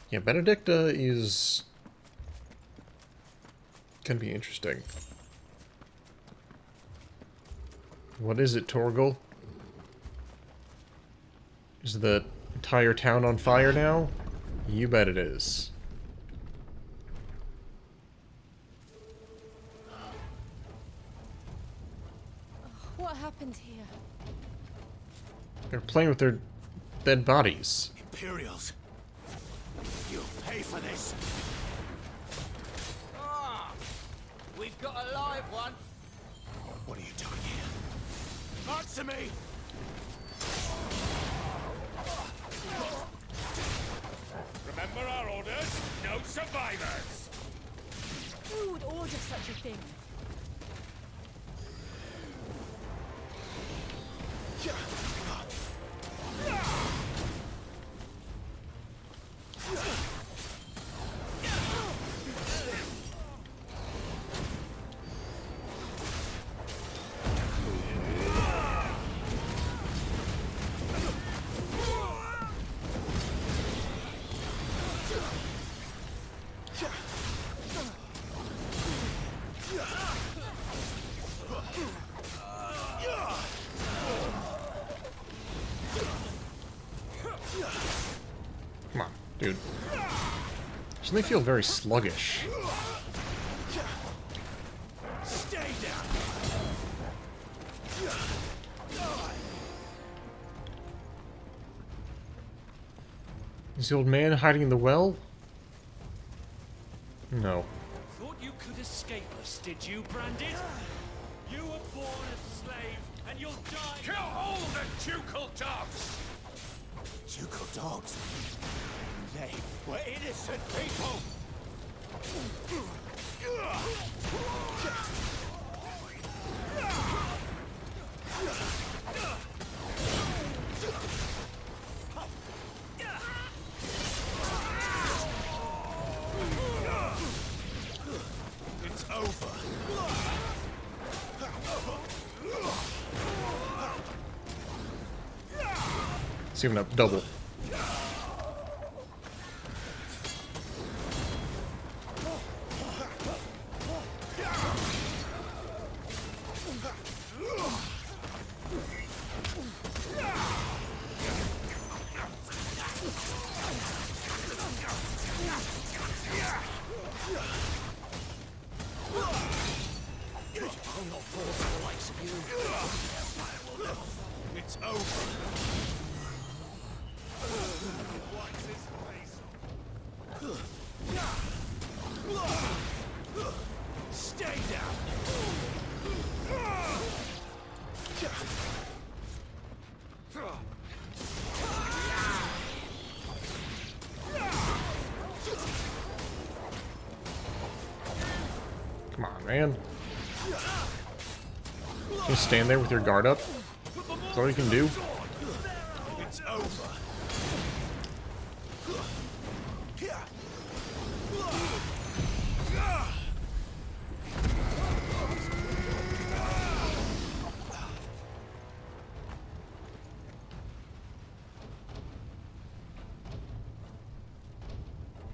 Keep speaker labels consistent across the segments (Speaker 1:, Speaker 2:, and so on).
Speaker 1: Yeah, Benedicta is gonna be interesting. What is it, Torgal? Is the entire town on fire now? You bet it is.
Speaker 2: What happened here?
Speaker 1: They're playing with their dead bodies.
Speaker 3: Imperials, you'll pay for this.
Speaker 4: Ah, we've got a live one.
Speaker 3: What are you doing here? Answer me!
Speaker 5: Remember our orders? No survivors!
Speaker 2: Who would order such a thing?
Speaker 1: Come on, dude. Doesn't they feel very sluggish?
Speaker 3: Stay down!
Speaker 1: Is the old man hiding in the well? No.
Speaker 5: Thought you could escape us, did you, Branded? You were born a slave, and you'll die. Kill all the ducal dogs!
Speaker 3: Ducal dogs. They were innocent people. It's over.
Speaker 1: Saving up double.
Speaker 3: It's over. Stay down.
Speaker 1: Come on, man. Just stand there with your guard up. That's all you can do.
Speaker 3: It's over.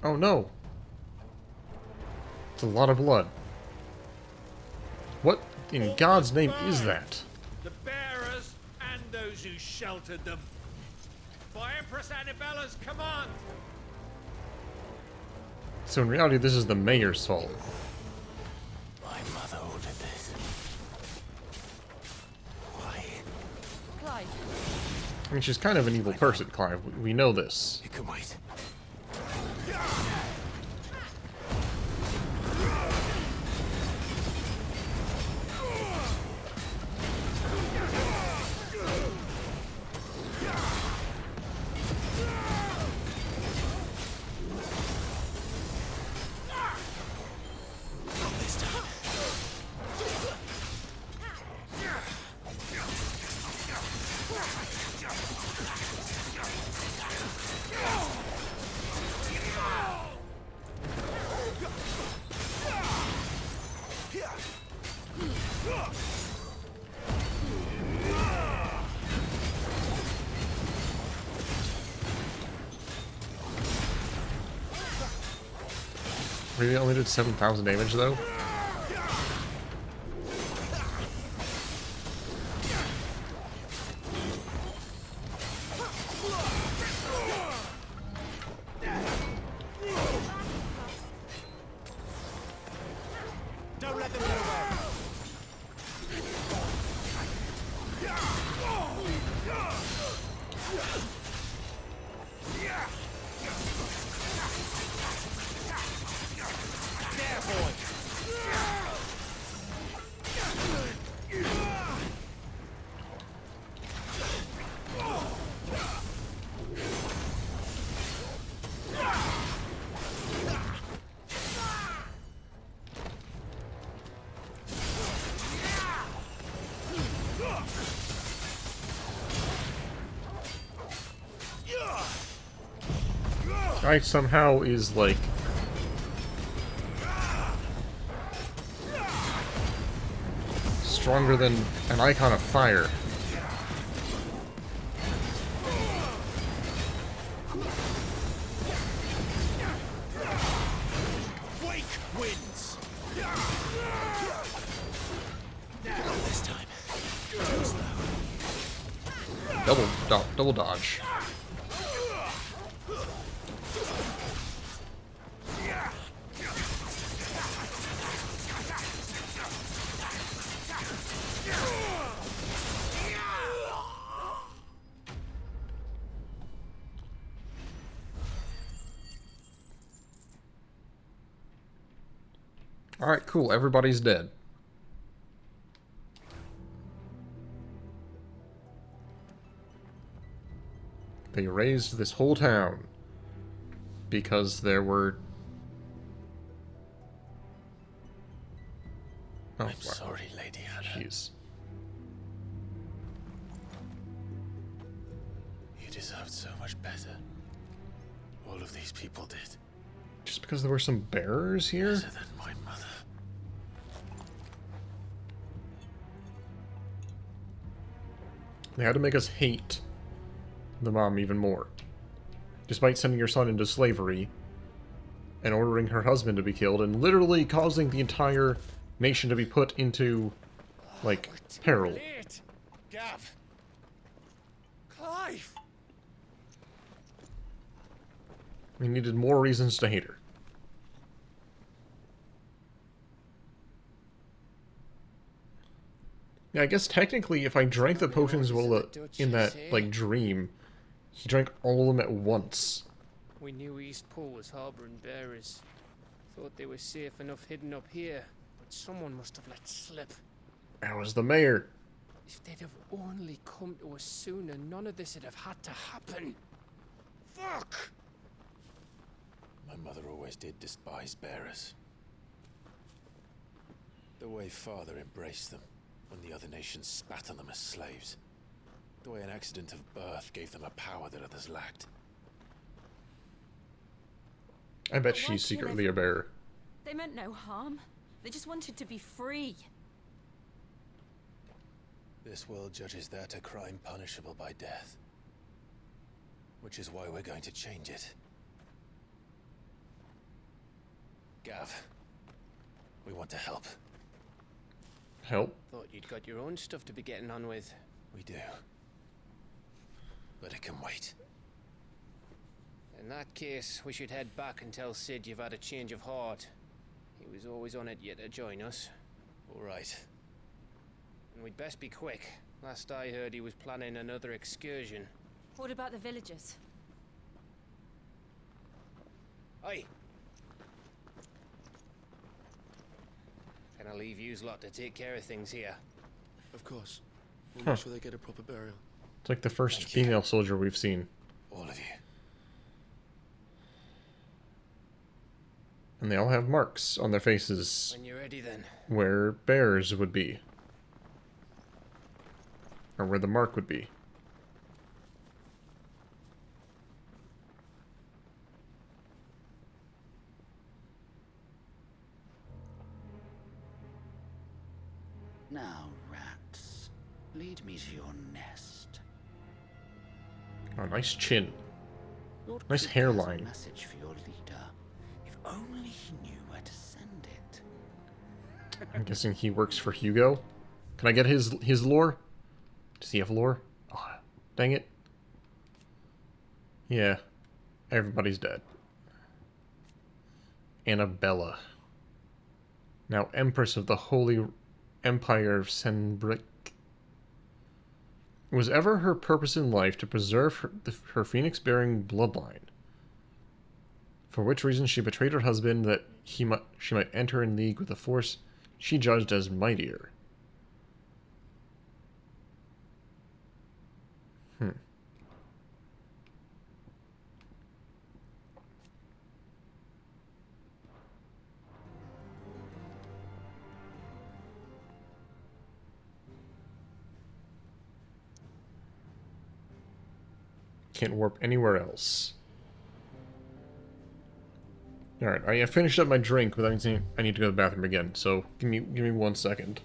Speaker 1: Oh no. It's a lot of blood. What in God's name is that?
Speaker 5: The bearers and those who sheltered them. By Empress Annibella's command.
Speaker 1: So in reality, this is the mayor's fault.
Speaker 3: My mother ordered this. Why?
Speaker 2: Clive,
Speaker 1: I mean, she's kind of an evil person, Clive. We know this.
Speaker 3: You can wait. Not this time.
Speaker 1: he only did 7,000 damage though.
Speaker 3: Don't let them get away. There, boy.
Speaker 1: Guy somehow is like stronger than an icon of fire.
Speaker 3: Wake wins. This time, too slow.
Speaker 1: Double dodge. Alright, cool. Everybody's dead. They razed this whole town because there were... Oh,
Speaker 3: I'm
Speaker 1: wow.
Speaker 3: sorry, Lady Hannah.
Speaker 1: Jeez.
Speaker 3: You deserved so much better. All of these people did.
Speaker 1: Just because there were some bearers here?
Speaker 3: Better than my mother.
Speaker 1: They had to make us hate the mom even more. Despite sending your son into slavery and ordering her husband to be killed and literally causing the entire nation to be put into, like, peril.
Speaker 5: Late. Gav. Clive.
Speaker 1: We needed more reasons to hate her. Yeah, I guess technically if I drank the potions while in that, like, dream, he drank all of them at once.
Speaker 6: We knew East Pool was harboring bearers. Thought they were safe enough hidden up here, but someone must have let slip.
Speaker 1: That was the mayor.
Speaker 6: If they'd have only come to us sooner, none of this would have had to happen. Fuck!
Speaker 3: My mother always did despise bearers. The way father embraced them when the other nations spat on them as slaves. The way an accident of birth gave them a power that others lacked.
Speaker 1: I bet
Speaker 2: But why
Speaker 1: she's
Speaker 2: kill
Speaker 1: secretly a bearer.
Speaker 2: They meant no harm. They just wanted to be free.
Speaker 3: This world judges that a crime punishable by death. Which is why we're going to change it. Gav, we want to help.
Speaker 1: Help?
Speaker 6: Thought you'd got your own stuff to be getting on with.
Speaker 3: We do. But it can wait.
Speaker 6: In that case, we should head back and tell Sid you've had a change of heart. He was always on it yet to join us.
Speaker 3: All right.
Speaker 6: And we'd best be quick. Last I heard, he was planning another excursion.
Speaker 2: What about the villagers?
Speaker 6: Aye. Can I leave yous lot to take care of things here?
Speaker 7: Of course. We'll
Speaker 1: Huh.
Speaker 7: make sure they get a proper burial.
Speaker 1: It's like the first
Speaker 3: Thank you.
Speaker 1: female soldier we've seen.
Speaker 3: All of you.
Speaker 1: And they all have marks on their faces
Speaker 6: When you're ready then.
Speaker 1: where bears would be. Or where the mark would be.
Speaker 8: Now, rats, lead me to your nest.
Speaker 1: Oh, nice chin.
Speaker 8: Lord
Speaker 1: Nice
Speaker 8: Creek
Speaker 1: hairline.
Speaker 8: has a message for your leader. If only he knew where to send it.
Speaker 1: I'm guessing he works for Hugo. Can I get his lore? Does he have lore? Oh, dang it. Yeah. Everybody's dead. Annabella. Now Empress of the Holy Empire of Senbrick. It was ever her purpose in life to preserve her phoenix-bearing bloodline. For which reason she betrayed her husband that she might enter in league with a force she judged as mightier. Can't warp anywhere else. Alright, I finished up my drink, but that means I need to go to the bathroom again, so give me 1 second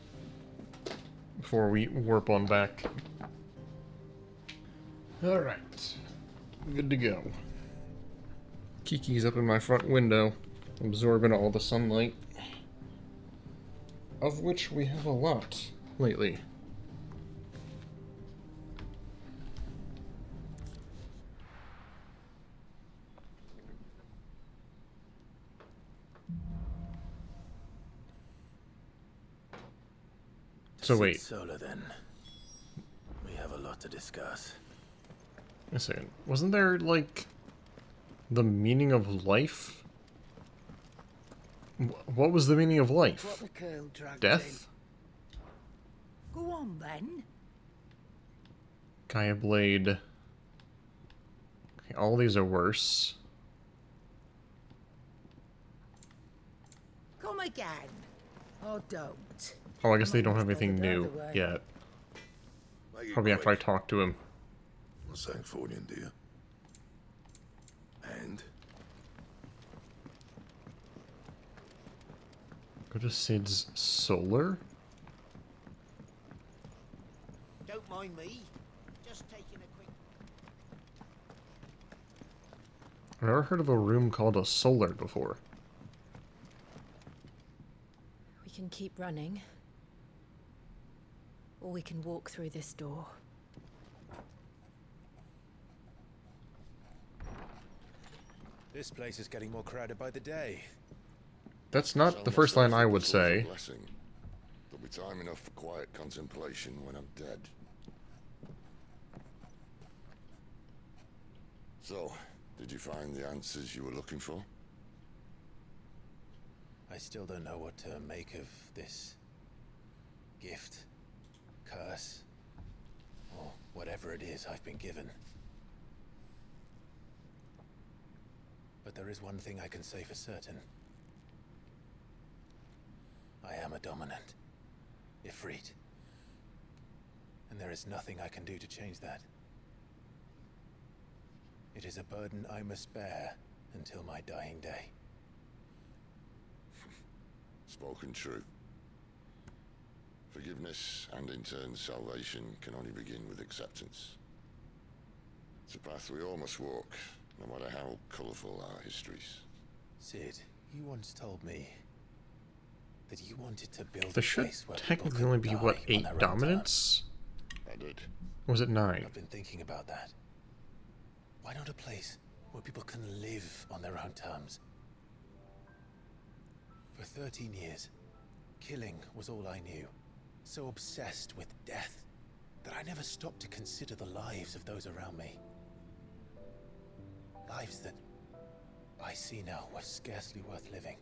Speaker 1: before we warp on back. Alright. Good to go. Kiki's up in my front window, absorbing all the sunlight, of which we have a lot lately. So wait.
Speaker 3: Solar then. We have a lot to discuss.
Speaker 1: A second. Wasn't there, like, the meaning of life? What was the meaning of life?
Speaker 8: What the girl dragged
Speaker 1: Death?
Speaker 8: in. Go on then.
Speaker 1: Gaia Blade. Okay, all these are worse.
Speaker 8: Come again. Or don't.
Speaker 1: Oh, I guess they don't have anything new yet.
Speaker 7: Make it
Speaker 1: Probably after I
Speaker 7: quick.
Speaker 1: talk to him.
Speaker 7: Not saying Fordian, do you? And?
Speaker 1: Go to Sid's solar?
Speaker 4: Don't mind me. Just taking a quick...
Speaker 1: I've never heard of a room called a solar before.
Speaker 2: We can keep running. Or we can walk through this door.
Speaker 3: This place is getting more crowded by the day.
Speaker 1: That's not the first line I would say.
Speaker 9: Blessing. There'll be time enough for quiet contemplation when I'm dead. So, did you find the answers you were looking for?
Speaker 3: I still don't know what to make of this gift, curse, or whatever it is I've been given. But there is one thing I can say for certain. I am a dominant, Ifrit. And there is nothing I can do to change that. It is a burden I must bear until my dying day.
Speaker 9: Spoken true. Forgiveness and in turn salvation can only begin with acceptance. It's a path we all must walk, no matter how colourful our histories.
Speaker 3: Sid, you once told me that you wanted to build
Speaker 1: There
Speaker 3: a
Speaker 1: should
Speaker 3: place where
Speaker 1: technically
Speaker 3: people
Speaker 1: only
Speaker 3: could
Speaker 1: be,
Speaker 3: die
Speaker 1: what,
Speaker 3: on
Speaker 1: 8
Speaker 3: their own
Speaker 1: dominants?
Speaker 9: I did.
Speaker 1: Or was it 9?
Speaker 3: I've been thinking about that. Why not a place where people can live on their own terms? For 13 years, killing was all I knew. So obsessed with death that I never stopped to consider the lives of those around me. Lives that I see now were scarcely worth living.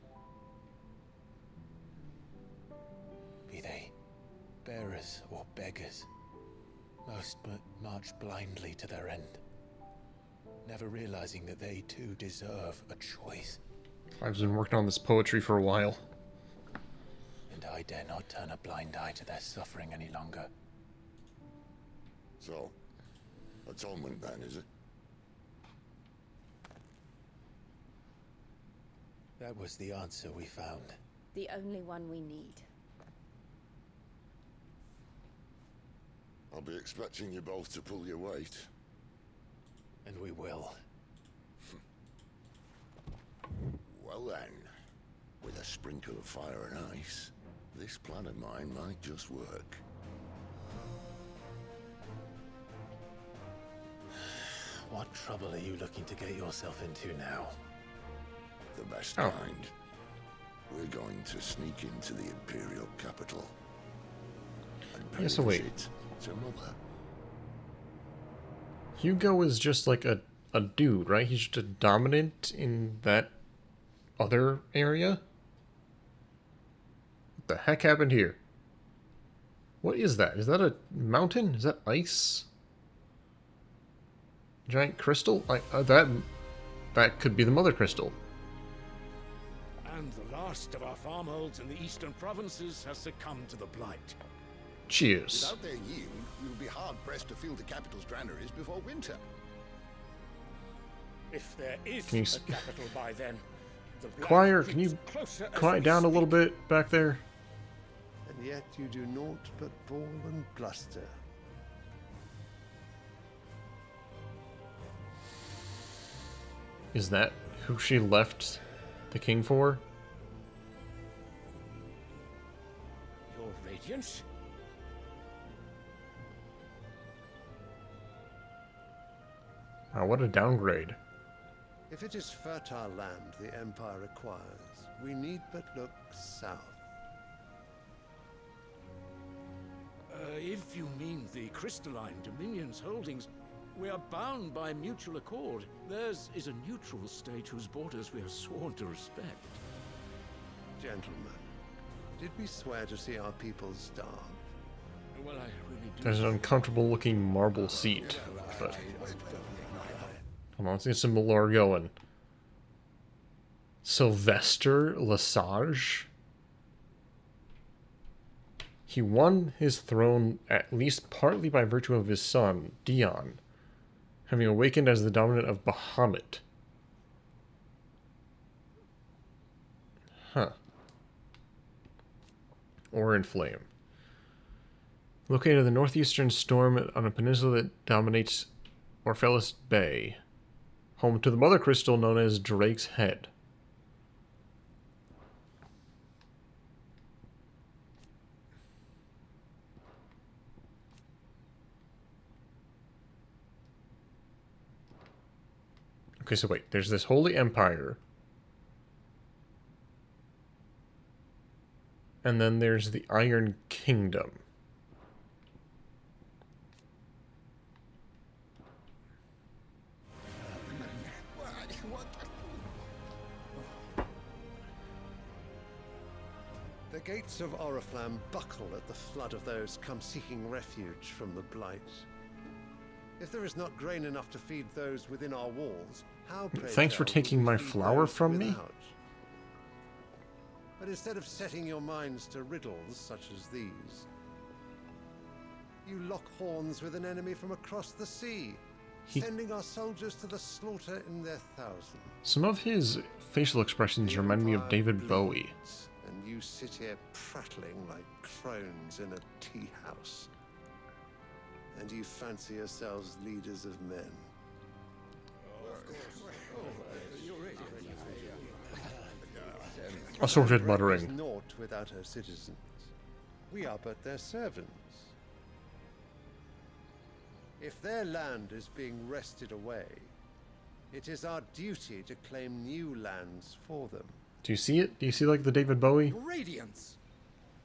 Speaker 3: Be they bearers or beggars, most march blindly to their end, never realizing that they too deserve a choice.
Speaker 1: I've been working on this poetry for a while.
Speaker 3: And I dare not turn a blind eye to their suffering any longer.
Speaker 9: So, atonement then, is it?
Speaker 3: That was the answer we found.
Speaker 2: The only one we need.
Speaker 9: I'll be expecting you both to pull your weight.
Speaker 3: And we will.
Speaker 9: Well then, with a sprinkle of fire and ice, this plan of mine might just work.
Speaker 3: What trouble are you looking to get yourself into now?
Speaker 9: The best
Speaker 1: Oh.
Speaker 9: kind. We're going to sneak into the Imperial capital. And pay
Speaker 1: Yeah, so wait.
Speaker 9: visit to Mother.
Speaker 1: Hugo is just like a dude, right? He's just a dominant in that other area? What the heck happened here? What is that? Is that a mountain? Is that ice? Giant crystal? That could be the mother crystal.
Speaker 5: And the last of our farmholds in the eastern provinces has succumbed to the blight.
Speaker 1: Cheers.
Speaker 7: Without their yield, we will be hard-pressed to fill the capital's granaries before winter.
Speaker 5: If there is
Speaker 1: Can you
Speaker 5: a capital by then, the blight
Speaker 1: Choir, can
Speaker 5: creeps
Speaker 1: you
Speaker 5: closer as
Speaker 1: quiet
Speaker 5: we
Speaker 1: down a little
Speaker 5: speak.
Speaker 1: bit back there?
Speaker 10: And yet you do naught but bawl and bluster.
Speaker 1: Is that who she left the king for?
Speaker 5: Your radiance?
Speaker 1: Wow, what a downgrade.
Speaker 10: If it is fertile land the Empire requires, we need but look south.
Speaker 5: If you mean the crystalline Dominion's holdings, we are bound by mutual accord. Theirs is a neutral state whose borders we are sworn to respect.
Speaker 10: Gentlemen, did we swear to see our people starve?
Speaker 5: Well, I really do.
Speaker 1: There's an uncomfortable looking marble seat, but hold on, let's get some lore going. Sylvester Lesage. He won his throne at least partly by virtue of his son, Dion, having awakened as the dominant of Bahamut. Huh. Or in Flame. Located in the northeastern storm on a peninsula that dominates Orpheus Bay, home to the mother crystal known as Drake's Head. Okay, so wait, there's this holy empire. And then there's the Iron Kingdom.
Speaker 10: The gates of Oriflamme buckle at the flood of those come seeking refuge from the blight. If there is not grain enough to feed those within our walls, how pray
Speaker 1: Thanks for
Speaker 10: tell,
Speaker 1: taking
Speaker 10: will we
Speaker 1: my
Speaker 10: feed
Speaker 1: flower
Speaker 10: those
Speaker 1: from me?
Speaker 10: without? But instead of setting your minds to riddles such as these, you lock horns with an enemy from across the sea, sending our soldiers to the slaughter in their thousands.
Speaker 1: Some of his facial expressions
Speaker 10: The
Speaker 1: remind me of
Speaker 10: Empire
Speaker 1: David Bowie.
Speaker 10: bleeds, and you sit here prattling like crones in a tea house. And you fancy yourselves leaders of men.
Speaker 1: Assorted
Speaker 10: Is
Speaker 1: muttering.
Speaker 10: naught without her citizens. We are but their servants. If their land is being wrested away, it is our duty to claim new lands for them.
Speaker 1: Do you see it? Do you see like the David Bowie?
Speaker 4: Your radiance.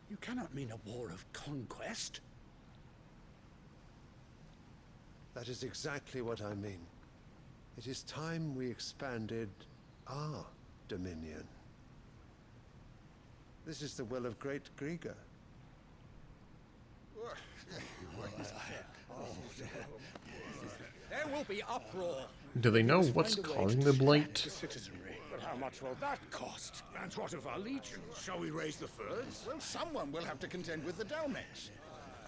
Speaker 4: You cannot mean a war of conquest.
Speaker 10: That is exactly what I mean. It is time we expanded our dominion. This is the will of great Grieger.
Speaker 4: There will be uproar.
Speaker 1: Do they know what's
Speaker 4: Find a way
Speaker 1: causing
Speaker 4: to
Speaker 1: the
Speaker 4: distract
Speaker 1: blight?
Speaker 4: the citizenry.
Speaker 5: But how much will that cost? And what of our legions? Shall we raise the furs?
Speaker 7: Well, someone will have to contend with the Dalmex.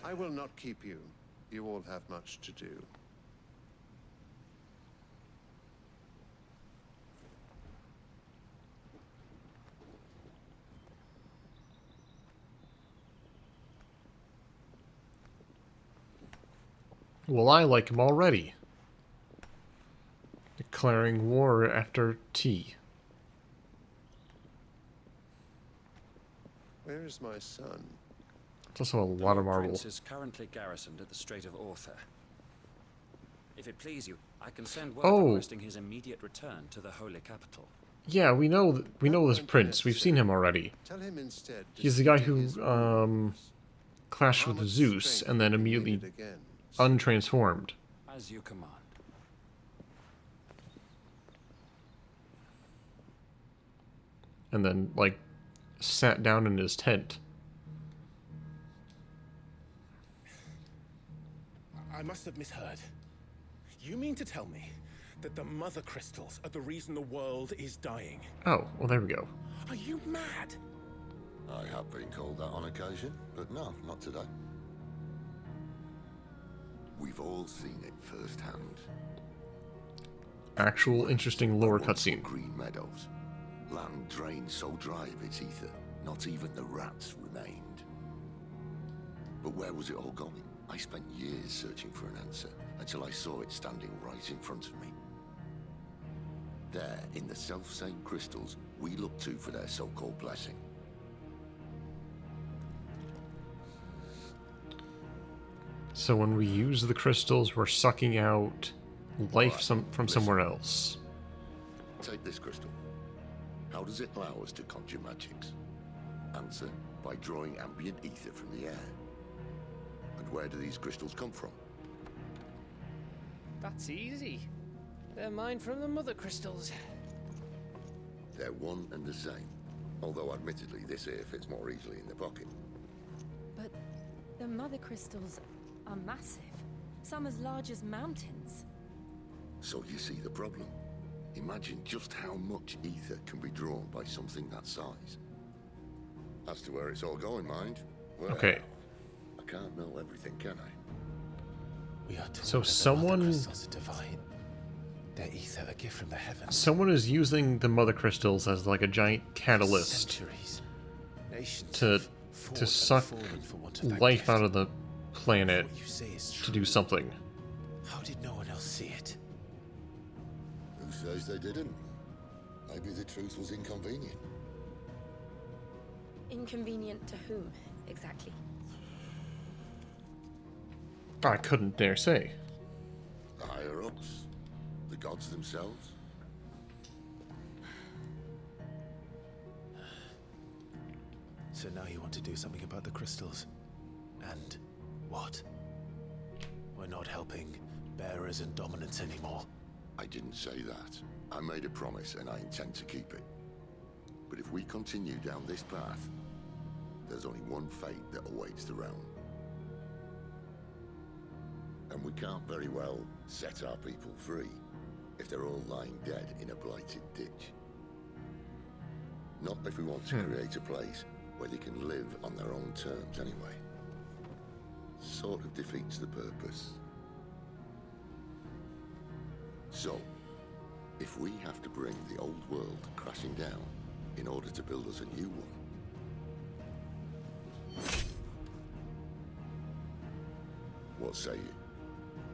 Speaker 10: I will not keep you. You all have much to do.
Speaker 1: Well, I like him already. Declaring war after tea.
Speaker 10: Where is my son?
Speaker 1: It's also a lot of marble.
Speaker 5: Prince is currently garrisoned at the Strait of Author. If it please you, I can send word requesting his immediate return to the Holy Capital.
Speaker 1: Yeah, we know this prince. We've seen him already.
Speaker 10: Tell him instead.
Speaker 1: He's the guy who clashed with Zeus and then immediately untransformed.
Speaker 5: As you command.
Speaker 1: And then, like, sat down in his tent.
Speaker 11: I must have misheard. You mean to tell me that the mother crystals are the reason the world is dying?
Speaker 1: Oh, well, there we go.
Speaker 11: Are you mad?
Speaker 9: I have been called that on occasion, but no, not today. We've all seen it firsthand.
Speaker 1: Actual interesting lore cutscene.
Speaker 9: Green meadows. Land drained so dry of its ether, not even the rats remained. But where was it all going? I spent years searching for an answer, until I saw it standing right in front of me. There, in the self-same crystals, we look to for their so-called blessing.
Speaker 1: So when we use the crystals, we're sucking out life from somewhere else.
Speaker 9: Take this crystal. How does it allow us to conjure magics? Answer, by drawing ambient ether from the air. And where do these crystals come from?
Speaker 6: That's easy. They're mined from the mother crystals.
Speaker 9: They're one and the same. Although admittedly this here fits more easily in the pocket.
Speaker 2: But the mother crystals are massive. Some as large as mountains.
Speaker 9: So you see the problem. Imagine just how much ether can be drawn by something that size. As to where it's all going, mind. Well,
Speaker 1: okay.
Speaker 9: I can't know everything, can I?
Speaker 3: We are told
Speaker 1: so
Speaker 3: that
Speaker 1: someone...
Speaker 3: the mother crystals are divine. Their ether a gift from the heavens.
Speaker 1: Someone is using the mother crystals as like a giant catalyst to suck life out of the planet to do something.
Speaker 3: How did no one else see it?
Speaker 9: Who says they didn't? Maybe the truth was inconvenient.
Speaker 2: Inconvenient to whom, exactly?
Speaker 1: I couldn't dare say.
Speaker 9: The higher-ups? The gods themselves?
Speaker 3: So now you want to do something about the crystals? And what? We're not helping bearers and dominants anymore.
Speaker 9: I didn't say that. I made a promise and I intend to keep it. But if we continue down this path, there's only one fate that awaits the realm. And we can't very well set our people free if they're all lying dead in a blighted ditch. Not if we want to create a place where they can live on their own terms anyway. Sort of defeats the purpose. So, if we have to bring the old world crashing down in order to build us a new one, what say you?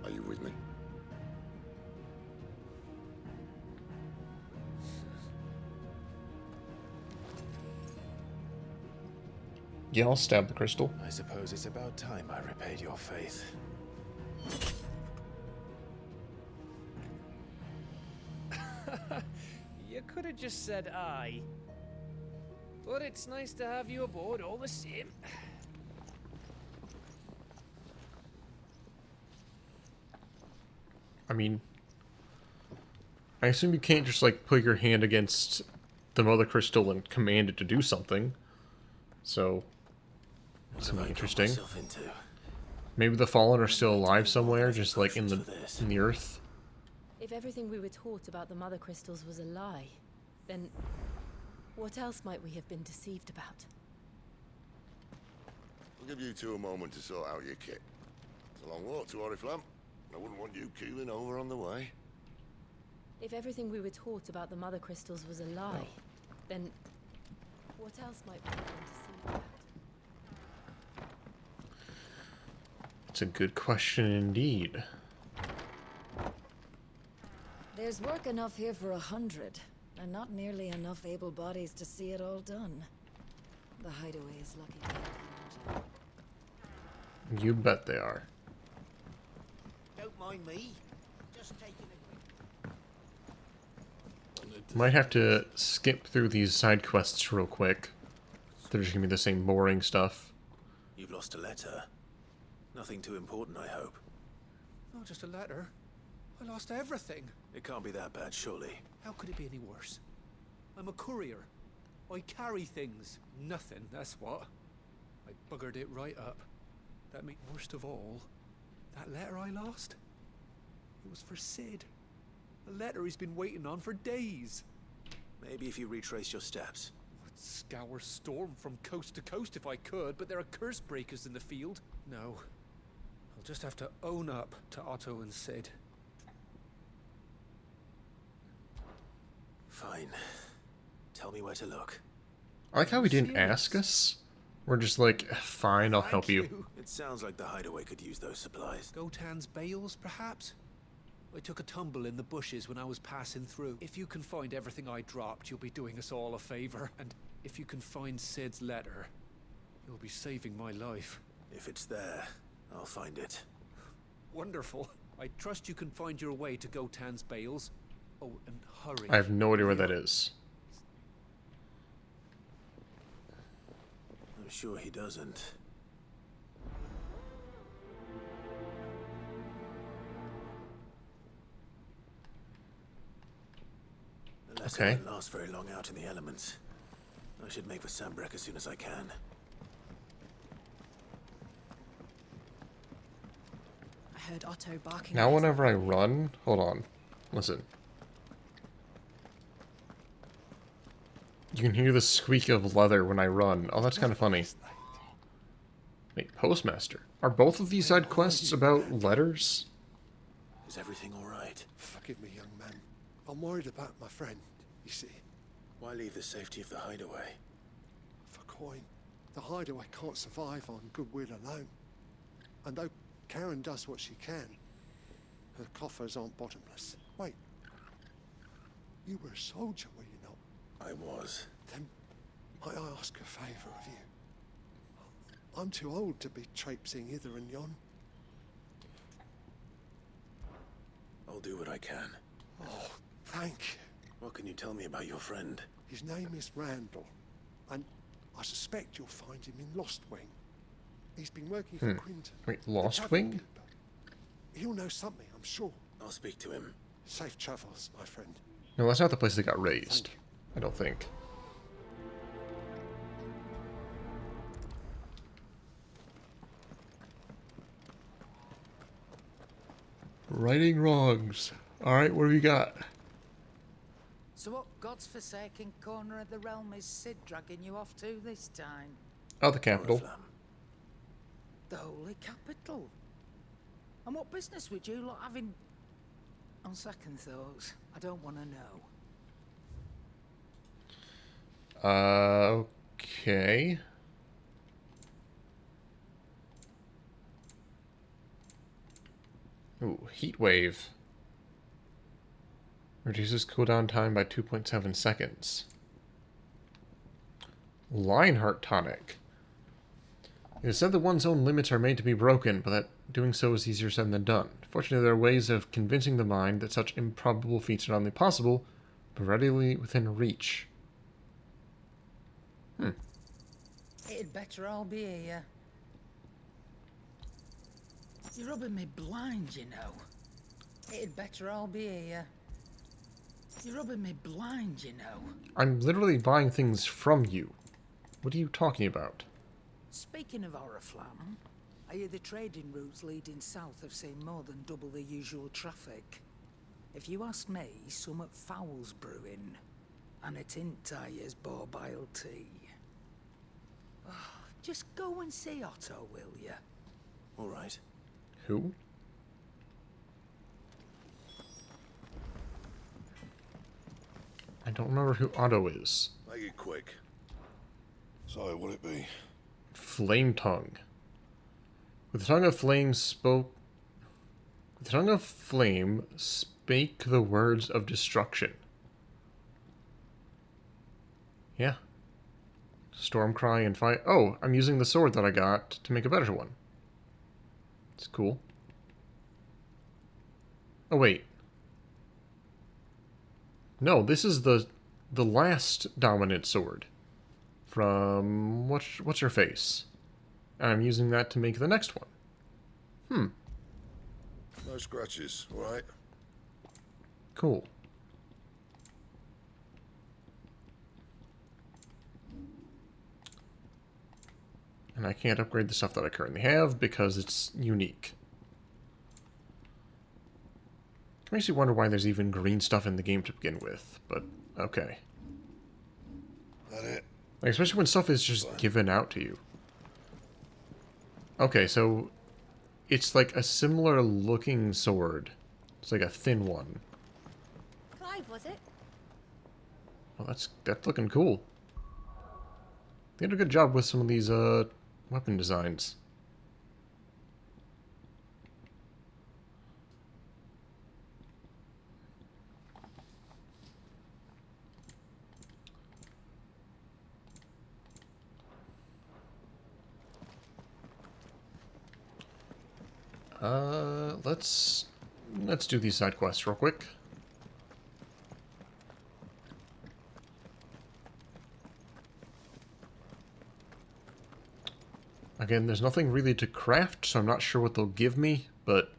Speaker 9: Are you with me?
Speaker 1: Yeah, I'll stab the crystal.
Speaker 3: I suppose it's about time I repaid your faith.
Speaker 6: You could have just said aye. But it's nice to have you aboard all the same.
Speaker 1: I mean, I assume you can't just, like, put your hand against the mother crystal and command it to do something. So, it's interesting. Maybe the Fallen are still alive somewhere, just, like, in the earth.
Speaker 2: If everything we were taught about the mother crystals was a lie, then what else might we have been deceived about?
Speaker 9: I'll give you two a moment to sort out your kit. It's a long walk to Oriflamme. I wouldn't want you keeling over on the way.
Speaker 2: If everything we were taught about the mother crystals was a lie, then what else might we have been deceived about?
Speaker 1: It's a good question indeed.
Speaker 12: There's work enough here for 100, and not nearly enough able bodies to see it all done.
Speaker 2: The hideaway is lucky to have you.
Speaker 1: You bet they are.
Speaker 4: Don't mind me. Just taking a
Speaker 1: Might have to skip through these side quests real quick. They're just gonna be the same boring stuff.
Speaker 3: You've lost a letter. Nothing too important, I hope.
Speaker 10: Not just a letter. I lost everything.
Speaker 3: It can't be that bad, surely.
Speaker 10: How could it be any worse? I'm a courier. I carry things. Nothing, that's what. I buggered it right up. That made worst of all, that letter I lost, it was for Sid. A letter he's been waiting on for days.
Speaker 3: Maybe if you retrace your steps.
Speaker 10: I'd scour Storm from coast to coast if I could, but there are curse breakers in the field. No. I'll just have to own up to Otto and Sid.
Speaker 3: Fine. Tell me where to look.
Speaker 1: I like how he didn't ask us. We're just like, fine, I'll help you.
Speaker 3: It sounds like the hideaway could use those supplies.
Speaker 10: Gotan's bales, perhaps? I took a tumble in the bushes when I was passing through. If you can find everything I dropped, you'll be doing us all a favor. And if you can find Sid's letter, you'll be saving my life.
Speaker 3: If it's there, I'll find it.
Speaker 10: Wonderful. I trust you can find your way to Gotan's bales. Oh, and hurry.
Speaker 1: I have no idea where that is.
Speaker 3: I'm sure he doesn't. The letter won't last very long out in the elements. I should make for Sambrek as soon as I can.
Speaker 8: I heard Otto barking.
Speaker 1: Now whenever I run... Hold on. Listen. You can hear the squeak of leather when I run. Oh, that's kind of funny. Wait, Postmaster. Are both of these side quests about letters?
Speaker 3: Is everything all right?
Speaker 10: Forgive me, young man. I'm worried about my friend, you see.
Speaker 3: Why leave the safety of the hideaway?
Speaker 10: For coin. The hideaway can't survive on goodwill alone. And though Karen does what she can, her coffers aren't bottomless. Wait. You were a soldier, were you not?
Speaker 3: I was.
Speaker 10: Then might I ask a favour of you? I'm too old to be traipsing hither and yon.
Speaker 3: I'll do what I can.
Speaker 10: Oh, thank you.
Speaker 3: What can you tell me about your friend?
Speaker 10: His name is Randall, and I suspect you'll find him in Lost Wing. He's been working for Quinton.
Speaker 1: Wait, Lost Wing?
Speaker 10: He'll know something, I'm sure.
Speaker 3: I'll speak to him.
Speaker 10: Safe travels, my friend.
Speaker 1: No, that's not the place that got raised. I don't think. Righting wrongs. Alright, what do we got?
Speaker 8: So what God's forsaken corner of the realm is Sid dragging you off to this time?
Speaker 1: Oh, the capital.
Speaker 8: The holy capital. And what business would you lot having? On second thoughts, I don't want to know.
Speaker 1: Okay. Ooh, heat wave. Reduces cooldown time by 2.7 seconds. Lionheart tonic. It is said that one's own limits are made to be broken, but that doing so is easier said than done. Fortunately, there are ways of convincing the mind that such improbable feats are not only possible, but readily within reach.
Speaker 8: It'd better all be here. You're rubbing me blind, you know. It'd better all be here. You're rubbing me blind, you know.
Speaker 1: I'm literally buying things from you. What are you talking about?
Speaker 8: Speaking of Oriflamme, I hear the trading routes leading south have seen more than double the usual traffic. If you ask me, summat foul's brewing, and it ain't Tyre's borbile tea. Oh, just go and see Otto, will you?
Speaker 3: All right.
Speaker 1: Who? I don't remember who Otto is.
Speaker 9: Make it quick. So, what'll it be?
Speaker 1: Flame tongue. With the tongue of flame spoke. With the tongue of flame spake the words of destruction. Yeah. Stormcry and fight. Oh, I'm using the sword that I got to make a better one. It's cool. Oh, wait. No, this is the last dominant sword from what's her face. And I'm using that to make the next one.
Speaker 7: No scratches, all right?
Speaker 1: Cool. And I can't upgrade the stuff that I currently have because it's unique. It makes you wonder why there's even green stuff in the game to begin with, but okay.
Speaker 7: That it?
Speaker 1: Like, especially when stuff is just given out to you. Okay, so it's like a similar looking sword. It's like a thin one.
Speaker 12: Clive, was it?
Speaker 1: Well, that's looking cool. They did a good job with some of these weapon designs. Let's do these side quests real quick. Again, there's nothing really to craft, so I'm not sure what they'll give me, but